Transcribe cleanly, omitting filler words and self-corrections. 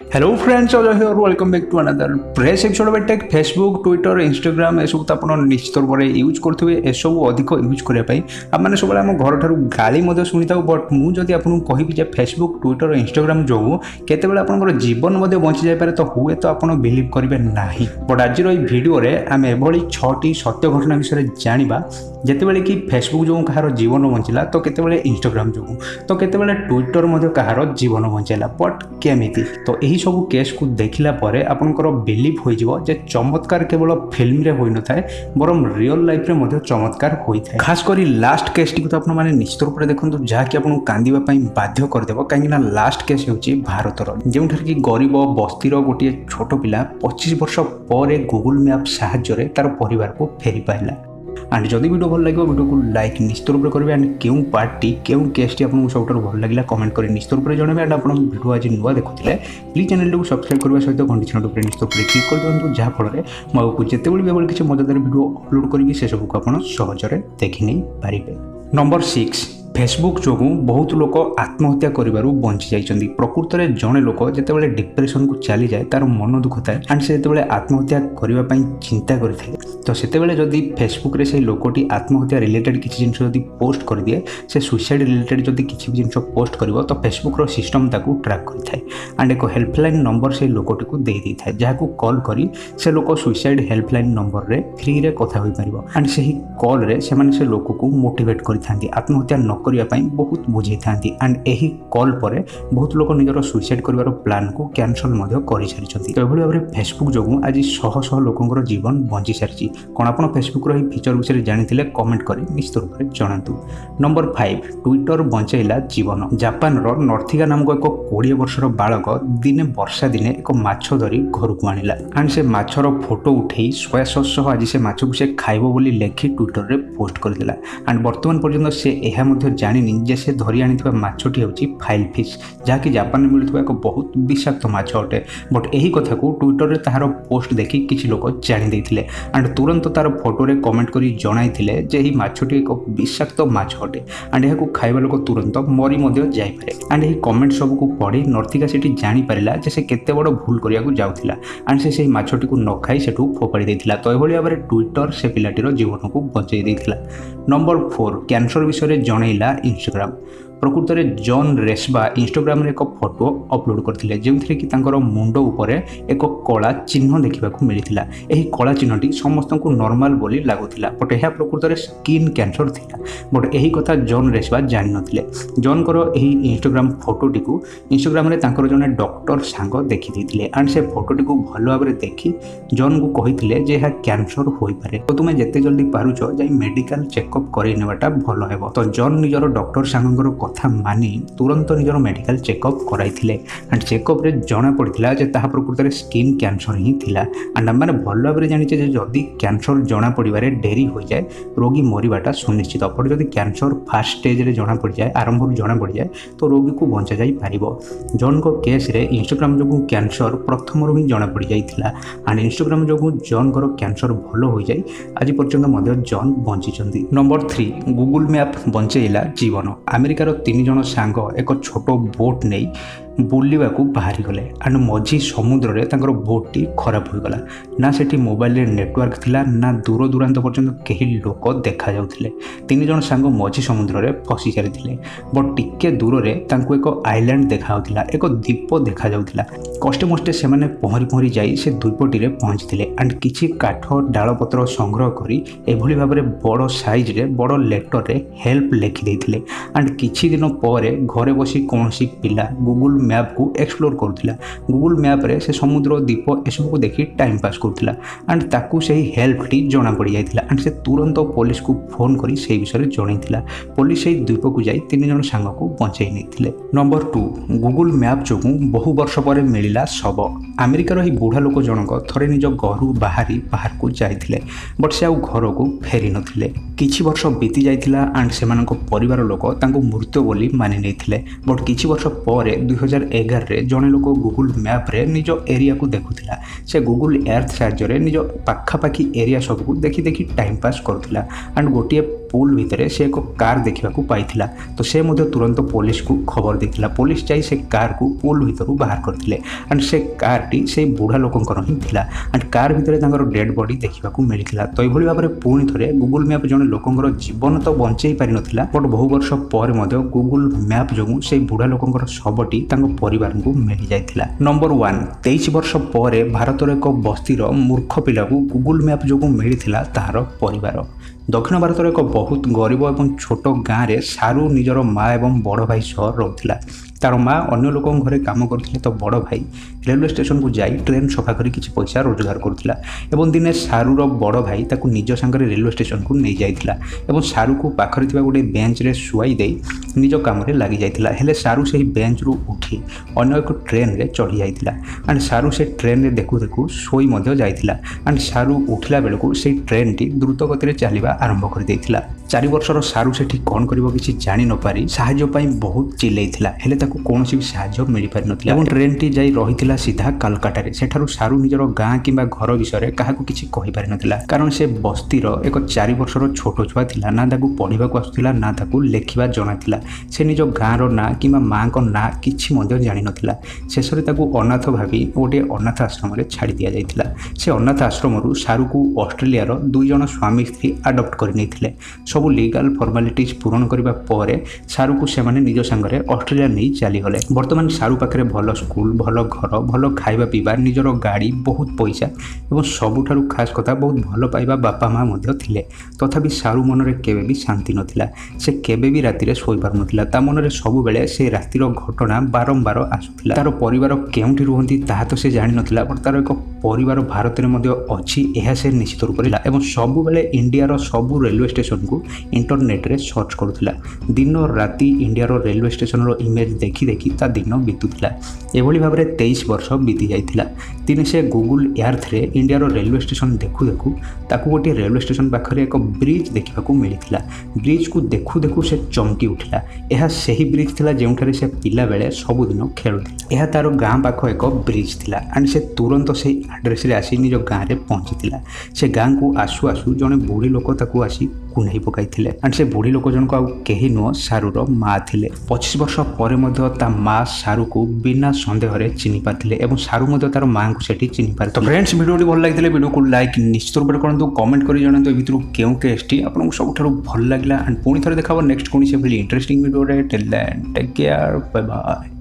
Hello friends, all here welcome back to another fresh episode of tech. Facebook, Twitter, Instagram एसबू तो आप निश्चित रूप से यूज करुवे। एसबू अधिक यूज करने आम सब आम घर ठार गाली शुणी था। बट मुझे आपको कहबी फेसबुक, ट्विटर, इंस्टाग्राम जो केत आप जीवन बंची जापे तो हुए तो आप बिलीव करेंगे ना। बट आज भिडियो आम एभली 6टी सत्य घटना विषय जाना जितेबाला कि फेसबुक जो कहार जीवन बंचला तो केतबेले इंस्टाग्राम जो तो केतबेले ट्विटर कहार जीवन बंचेला। बट केमिति तो यही सब केस को देखला परे आपनकर बिलीव हो जिवो जे चमत्कार केवल फिल्म रे होई न थाए बरम रियल लाइफ रे मध्ये चमत्कार होई थाए। खास करी लास्ट केस टी को तो आपन माने निश्चित रूप रे देखंतु जहा कि आपन कांदीबा पई बाध्य कर देबो। काहे ना लास्ट केस होची भारतर जेउठर कि गरीब बस्तीर गोटे छोट पिला 25 वर्ष पर गूगल मैप सहायता रे तार परिवार को फेरी पाइला। एंड जदि वीडियो भल लगे वीडियो को लाइक निश्चित रूप से करेंगे। एंड क्यों पार्टी क्यों केसटी आपको सब भल लगे कमेंट कर निश्चित रूप से जनइबे। एंड आप वीडियो आज नुआ देखुले प्लीज चैनल को सब्सक्राइब करने सहित घंटी चिन्ह निश्चित रूप से क्लिक कर दिखाँ जहाँफल मुझे जितेबाला भी किसी मजादार वीडियो अपलोड करी से सबको आप सहजरे देखि नहीं पारे। नंबर 6, फेसबुक जो बहुत लोक आत्महत्या करू बंची जाइछन्ति। प्रकृत में जड़े लोक जितेबाला डिप्रेशन को चली जाए तार मन दुख थाए एंड से जितेबाला आत्महत्या करने चिंता करते तो सेतेबाला जदि फेसबुक रे से लोकटी आत्महत्या रिलेटेड किसी जिन जदि पोस्ट कर दिए से सुसाइड रिलेटेड जदि किसी जिन पोस्ट कर तो फेसबुक सिस्टम ताकू ट्रैक करथाए एंड एक हेल्पलाइन नंबर से लोकटी को दे दी थाए जहाँ को कॉल करी से लोक सुसाइड हेल्पलाइन नंबर रे फ्री रे कथा होई परिबो। एंड से कॉल रे से लोक को मोटिवेट करथांती आत्महत्या न करिया पई बहुत बुझाई थांती। एंड एही कॉल परे बहुत लोक निजर सुसाइड करिवार प्लान को कैंसल मध्य करि सारिछन्ती। तो एभली भाबरे फेसबुक जो आज शह शह लोकंकर जीवन बंची सारिछि। कोन आपण फेसबुक रो फीचर विषय जानिथिले कमेंट करी निश्चित रूप से जणातु। नंबर 5, ट्विटर बंचैला जीवन। जापान रो नॉर्थिका नामक एक 20 वर्षर बालक दिने वर्षा दिने एक माछ धरी घर को आनिला एंड से माछर फोटो उठेई स्वयं आज से माछ को से खाइबो बोली लेखि ट्विटर रे पोस्ट करदिला। एंड वर्तमान पर्यंत से एहा मध्य जानिनी जे से धरी आनिथिबा माछटी होची फाइल फिश जहाँकि जापान में मिलुथिबा एक बहुत विषाक्त माछ अटे। बट यही कथा को ट्विटर रे ताहार पोस्ट देखि किछि लोक जानि दैथिले एंड तुरंत तार फोटो रे कमेंट करी जणाइथिले जे ही माछटी एक विषाक्त माछ अटे एंड एहा को खाइबा लोक तुरंत मरी मध्य जाई पारे। एंड एही कमेंट सब को पढ़ी नर्तिका सेठी जानि पारिला जे से केते बड़ भूल करिया को जाउथिला एंड से माछटी को न खाई सेठू फोपाड़ी दैथिला। तो एभली भाबरे ट्विटर से पिलाटीर जीवन को बचाई दैथिला। नंबर 4, कैंसर विषय जणैला इंस्टाग्राम। प्रकृत में जॉन रेस्बा इंस्टाग्राम रे एक फोटो अपलोड करथिले जेउथिरे कि तांकर मुंड उपरे एक कला चिन्ह देखा मिलता। यही कला चिन्हटी समस्त को नॉर्मल बोली लगुला बट यह प्रकृत में स्किन कैंसर थिला। बट यही कथा जॉन रेस्बा जानि नथिले। जॉन कर यही इंस्टाग्राम फोटोटी को इंस्टाग्राम रे तांकर जने डॉक्टर सांग देखि दैथिले एंड से फोटोटी को भल भाव में देखि जॉन को कहिथिले जे यह कैंसर होई पारे तो तुमे जते जल्दी पारुछ जाई मेडिकल चेकअप करै नेबाटा भल हेबो। तो जॉन निजर डॉक्टर सांगकर कथा मानी तुरंत निजर मेडिकल चेकअप कराइथिले एंड चेकअप रे जना पड़िथिला जे ताहा प्रकृत में स्किन कैंसर ही थिला। एंड माने भल भाव में जानिचे जे जदि कैंसर जना पड़िबारे डेरी हो जाए रोगी मरिबाटा सुनिश्चित। पर जदि कैंसर फास्ट स्टेज रे जना पड़ जाए आरंभ जना पड़ जाए तो रोगी को बंचा जाई पारिबो। जॉन को केस रे इंस्टाग्राम जो कैंसर प्रथम ही जना पड़ जाइथिला एंड इंस्टाग्राम जो जॉन को कैंसर भल हो जाए आज पर्यंत मध्य जॉन बंचिचंदी। नंबर 3, गूगल मैप बंचैला जीवन। अमेरिकार 3 जन सांग एक छोट बोट नहीं बुलवाक बाहरी गले एंड मझी समुद्र रे तांकर बोटी खराब हो गला। ना सेठी मोबाइल रे नेटवर्क थिला ना दूर दूरांत पर्यंत कहीं लोक देखा जाउथिले। 3 जन सांग मझी समुद्र रे फसी सारिथिले बट टिके दूर रे तांको एक आइलैंड देखा होतिला एक द्वीप देखा जाउथिला। कष्टे मष्टे से माने पहरी पहरी जाई से द्वीपटी रे पहुंचथिले एंड किछि काठ डाल पत्र संग्रह करी एभली भाव में बड़ साइज रे बड़ लेटर रे हेल्प लिखि दैथिले एंड किछि दिन परे घरे बसी कोनसी पिला गूगल मैप को एक्सप्लोर करुला। गूगल मैप रे से समुद्र द्वीप एसबू को देखि टाइम पास करुला एंड ताकू से हेल्प टी जना पड़ जाइथिला एंड से तुरंत पुलिस को फोन करी से विषय जनइथिला। पुलिस से द्वीप को जाई 3 जन सांग को बंचाई नैथिले। नंबर 2, गूगल मैप जो बहु वर्ष पर मिलिला शव। अमेरिकार ही बुढ़ा लोक जनक थरे निज घर बाहरी बाहर को जाइथिले बट से घर को फेरी नथिले। किछि वर्ष बीती जाइथिला एंड सेमानक परिवार लोक तांको मृत्यु बोली मानि नैथिले बट किछि वर्ष पर 2011 रे जने लोक गूगल मैप रे निज एरिया को देखुथिला। से गूगल अर्थ साहाय्य रे निज पाखापाखी एरिया सब को देखि देखि टाइम पास करुथिला एंड गोटे ପୁଲ ଭିତରେ ସେ ଏକ କାର ଦେଖିବାକୁ ପାଇଥିଲା। ତ ସେ ମଧ୍ୟ ତୁରନ୍ତ ପୋଲିସକୁ ଖବର ଦେଇଥିଲା। ପୋଲିସ ଯାଇ ସେ କାରକୁ ପୁଲ ଭିତରୁ ବାହାର କରିଥିଲେ ଆଣ୍ଡ ସେ କାରଟି ସେଇ ବୁଢ଼ା ଲୋକଙ୍କର ହିଁ ଥିଲା ଆଣ୍ଡ କାର ଭିତରେ ତାଙ୍କର ଡେଡ୍ ବଡି ଦେଖିବାକୁ ମିଳିଥିଲା। ତ ଏଭଳି ଭାବରେ ପୁଣି ଥରେ ଗୁଗୁଲ ମ୍ୟାପ୍ ଜଣେ ଲୋକଙ୍କର ଜୀବନ ତ ବଞ୍ଚେଇ ପାରିନଥିଲା, ବଟ୍ ବହୁ ବର୍ଷ ପରେ ମଧ୍ୟ ଗୁଗୁଲ ମ୍ୟାପ୍ ଯୋଗୁଁ ସେଇ ବୁଢ଼ା ଲୋକଙ୍କର ଶବଟି ତାଙ୍କ ପରିବାରଙ୍କୁ ମିଳିଯାଇଥିଲା। ନମ୍ବର 1, 23 ବର୍ଷ ପରେ ଭାରତର ଏକ ବସ୍ତିର ମୂର୍ଖ ପିଲାକୁ ଗୁଗୁଲ ମ୍ୟାପ୍ ଯୋଗୁଁ ମିଳିଥିଲା ତାହାର ପରିବାର। ଦକ୍ଷିଣ ଭାରତର ଏକ ବହୁତ ଗରିବ ଏବଂ ଛୋଟ ଗାଁରେ ସାରୁ ନିଜର ମା ଏବଂ ବଡ଼ ଭାଇ ସହ ରହୁଥିଲା। ତାର ମା ଅନ୍ୟ ଲୋକଙ୍କ ଘରେ କାମ କରୁଥିଲେ, ତ ବଡ଼ ଭାଇ ରେଲୱେ ଷ୍ଟେସନକୁ ଯାଇ ଟ୍ରେନ୍ ସଫା କରି କିଛି ପଇସା ରୋଜଗାର କରୁଥିଲା। ଏବଂ ଦିନେ ସାରୁର ବଡ଼ ଭାଇ ତାକୁ ନିଜ ସାଙ୍ଗରେ ରେଲୱେ ଷ୍ଟେସନକୁ ନେଇଯାଇଥିଲା ଏବଂ ସାରୁକୁ ପାଖରେ ଥିବା ଗୋଟେ ବେଞ୍ଚରେ ଶୁଆଇ ଦେଇ ନିଜ କାମରେ ଲାଗିଯାଇଥିଲା। ହେଲେ ସାରୁ ସେହି ବେଞ୍ଚରୁ ଉଠି ଅନ୍ୟ ଏକ ଟ୍ରେନ୍ରେ ଚଢ଼ି ଯାଇଥିଲା ଆଣ୍ଡ ସାରୁ ସେ ଟ୍ରେନ୍ରେ ଦେଖୁ ଦେଖୁ ଶୋଇ ମଧ୍ୟ ଯାଇଥିଲା ଆଣ୍ଡ ସାରୁ ଉଠିଲା ବେଳକୁ ସେଇ ଟ୍ରେନ୍ଟି ଦ୍ରୁତ ଗତିରେ ଚାଲିବା ଆରମ୍ଭ କରିଦେଇଥିଲା। 4 ବର୍ଷର ସାରୁ ସେଠି କ'ଣ କରିବ କିଛି ଜାଣି ନପାରି ସାହାଯ୍ୟ ପାଇଁ ବହୁତ ଚିଲେଇଥିଲା, ହେଲେ ତାକୁ କୌଣସି ବି ସାହାଯ୍ୟ ମିଳିପାରିନଥିଲା ଏବଂ ଟ୍ରେନ୍ଟି ଯାଇ ରହିଥିଲା ସିଧା କାଲକାଟାରେ। ସେଠାରୁ ସାରୁ ନିଜର ଗାଁ କିମ୍ବା ଘର ବିଷୟରେ କାହାକୁ କିଛି କହିପାରିନଥିଲା, କାରଣ ସେ ବସ୍ତିର ଏକ 4 ବର୍ଷର ଛୋଟ ଛୁଆ ଥିଲା। ନା ତାକୁ ପଢ଼ିବାକୁ ଆସୁଥିଲା, ନା ତାକୁ ଲେଖିବା ଜଣାଥିଲା। ସେ ନିଜ ଗାଁର ନାଁ କିମ୍ବା ମାଆଙ୍କ ନାଁ କିଛି ମଧ୍ୟ ଜାଣିନଥିଲା। ଶେଷରେ ତାକୁ ଅନାଥ ଭାବି ଗୋଟିଏ ଅନାଥ ଆଶ୍ରମରେ ଛାଡ଼ି ଦିଆଯାଇଥିଲା। ସେ ଅନାଥ ଆଶ୍ରମରୁ ସାରୁକୁ ଅଷ୍ଟ୍ରେଲିଆର 2 ଜଣ ସ୍ୱାମୀ ସ୍ତ୍ରୀ ଆଡପ୍ଟ କରିନେଇଥିଲେ। ସବୁ ଲିଗାଲ ଫର୍ମାଲିଟିଜ୍ ପୂରଣ କରିବା ପରେ ସାରୁକୁ ସେମାନେ ନିଜ ସାଙ୍ଗରେ ଅଷ୍ଟ୍ରେଲିଆ ନେଇ ଚାଲିଗଲେ। ବର୍ତ୍ତମାନ ସାରୁ ପାଖରେ ଭଲ ସ୍କୁଲ, ଭଲ ଘର, ଭଲ ଖାଇବା ପିଇବା, ନିଜର ଗାଡ଼ି, ବହୁତ ପଇସା ଏବଂ ସବୁଠାରୁ ଖାସ୍ କଥା ବହୁତ ଭଲ ପାଇବା ବାପା ମା ମଧ୍ୟ ଥିଲେ। ତଥାପି ସାରୁ ମନରେ କେବେ ବି ଶାନ୍ତି ନଥିଲା। ସେ କେବେ ବି ରାତିରେ ଶୋଇପାରୁନଥିଲା। ତା ମନରେ ସବୁବେଳେ ସେ ରାତିର ଘଟଣା ବାରମ୍ବାର ଆସୁଥିଲା। ତାର ପରିବାର କେଉଁଠି ରୁହନ୍ତି ତାହା ତ ସେ ଜାଣିନଥିଲା, ବଟ୍ ତାର ଏକ ପରିବାର ଭାରତରେ ମଧ୍ୟ ଅଛି ଏହା ସେ ନିଶ୍ଚିତ ରୂପରେ ଏବଂ ସବୁବେଳେ ଇଣ୍ଡିଆର ସବୁ ରେଲୱେ ଷ୍ଟେସନକୁ ଇଣ୍ଟରନେଟ୍ରେ ସର୍ଚ୍ଚ କରୁଥିଲା। ଦିନ ରାତି ଇଣ୍ଡିଆର ରେଲୱେ ଷ୍ଟେସନର ଇମେଜ୍ ଦେଖି ଦେଖି ତା ଦିନ ବିତୁଥିଲା। ଏଭଳି ଭାବରେ 23 ବର୍ଷ ବିତି ଯାଇଥିଲା। ଦିନେ ସେ ଗୁଗୁଲ ଏର୍ଥରେ ଇଣ୍ଡିଆର ରେଲୱେ ଷ୍ଟେସନ ଦେଖୁ ଦେଖୁ ତାକୁ ଗୋଟିଏ ରେଲୱେ ଷ୍ଟେସନ ପାଖରେ ଏକ ବ୍ରିଜ୍ ଦେଖିବାକୁ ମିଳିଥିଲା। ବ୍ରିଜ୍କୁ ଦେଖୁ ଦେଖୁ ସେ ଚମକି ଉଠିଲା। ଏହା ସେହି ବ୍ରିଜ୍ ଥିଲା ଯେଉଁଠାରେ ସେ ପିଲାବେଳେ ସବୁଦିନ ଖେଳୁଥିଲା। ଏହା ତାର ଗାଁ ପାଖ ଏକ ବ୍ରିଜ୍ ଥିଲା ଆଣ୍ଡ ସେ ତୁରନ୍ତ ସେହି ଆଡ୍ରେସରେ ଆସି ନିଜ ଗାଁରେ ପହଞ୍ଚିଥିଲା। ସେ ଗାଁକୁ ଆସୁ ଆସୁ ଜଣେ ବୁଢ଼ୀ ଲୋକ ତାକୁ ଆସି କୁଣ୍ଢେଇ ପକାଇଥିଲେ ଆଣ୍ଡ ସେ ବୁଢ଼ୀ ଲୋକ ଜଣକ ଆଉ କେହି ନୁହଁ, ସାରୁର ମା ଥିଲେ। 25 ବର୍ଷ ପରେ ମଧ୍ୟ ତା ମା ସାରୁକୁ ବିନା ସନ୍ଦେହରେ ଚିହ୍ନି ପାରିଥିଲେ ଏବଂ ସାରୁ ମଧ୍ୟ ତାର ମାଆଙ୍କୁ ସେଠି ଚିହ୍ନି ପାରିଥିଲେ। ଫ୍ରେଣ୍ଡସ୍, ଭିଡ଼ିଓଟି ଭଲ ଲାଗିଥିଲେ ଭିଡ଼ିଓକୁ ଲାଇକ୍ ନିଶ୍ଚିତ ରୂପରେ କରନ୍ତୁ, କମେଣ୍ଟ କରି ଜଣାନ୍ତୁ ଏ ଭିତରୁ କେଉଁ କେସ୍ଟି ଆପଣଙ୍କୁ ସବୁଠାରୁ ଭଲ ଲାଗିଲା। ଆଣ୍ଡ ପୁଣି ଥରେ ଦେଖାବ ନେକ୍ସଟ କୌଣସି ଏଭଳି ଇଣ୍ଟରେଷ୍ଟିଂ ଭିଡ଼ିଓରେ। Till then take care, bye bye.